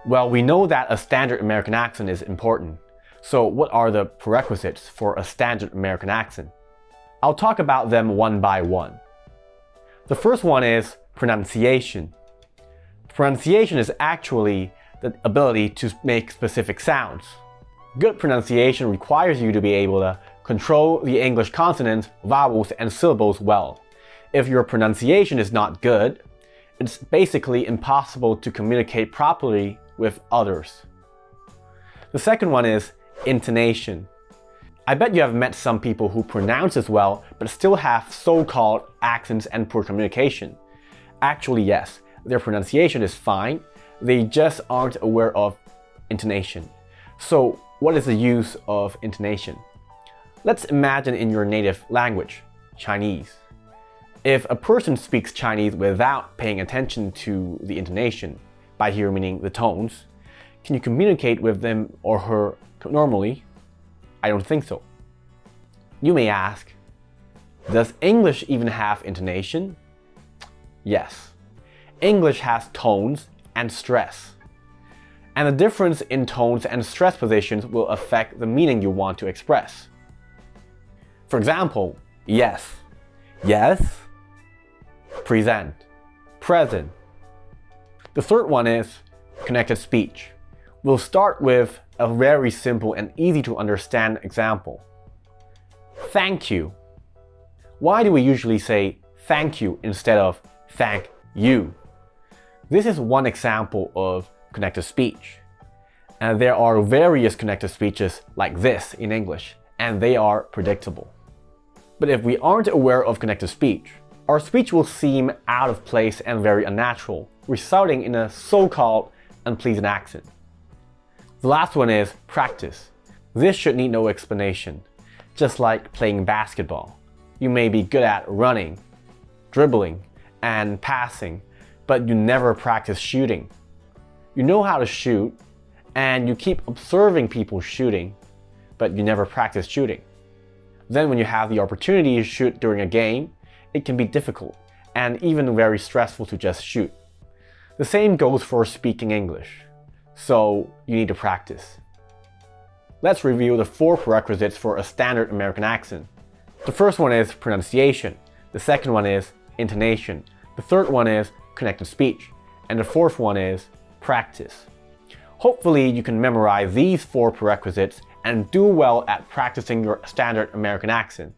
Well, we know that a standard American accent is important. So what are the prerequisites for a standard American accent? I'll talk about them one by one. The first one is pronunciation. Pronunciation is actually the ability to make specific sounds. Good pronunciation requires you to be able to control the English consonants, vowels, and syllables well. If your pronunciation is not good, it's basically impossible to communicate properly with others. The second one is intonation. I bet you have met some people who pronounce as well but still have so-called accents and poor communication. Actually, yes, their pronunciation is fine, they just aren't aware of intonation. So, what is the use of intonation? Let's imagine in your native language, Chinese. If a person speaks Chinese without paying attention to the intonation, by here meaning the tones, can you communicate with them or her normally? I don't think so. You may ask, does English even have intonation? Yes. English has tones and stress. And the difference in tones and stress positions will affect the meaning you want to express. For example, yes, yes, present, present. The third one is connected speech. We'll start with a very simple and easy to understand example. Thank you. Why do we usually say thank you instead of thank you? This is one example of connected speech. And there are various connected speeches like this in English, and they are predictable. But if we aren't aware of connected speech, our speech will seem out of place and very unnatural, resulting in a so-called unpleasant accent. The last one is practice. This should need no explanation. Just like playing basketball. You may be good at running, dribbling, and passing, but you never practice shooting. You know how to shoot, and you keep observing people shooting, but you never practice shooting. Then when you have the opportunity to shoot during a game, it can be difficult and even very stressful to just shoot. The same goes for speaking English. So you need to practice. Let's review the 4 prerequisites for a standard American accent. The first one is pronunciation. The second one is intonation. The third one is connected speech. And the fourth one is practice. Hopefully you can memorize these 4 prerequisites and do well at practicing your standard American accent.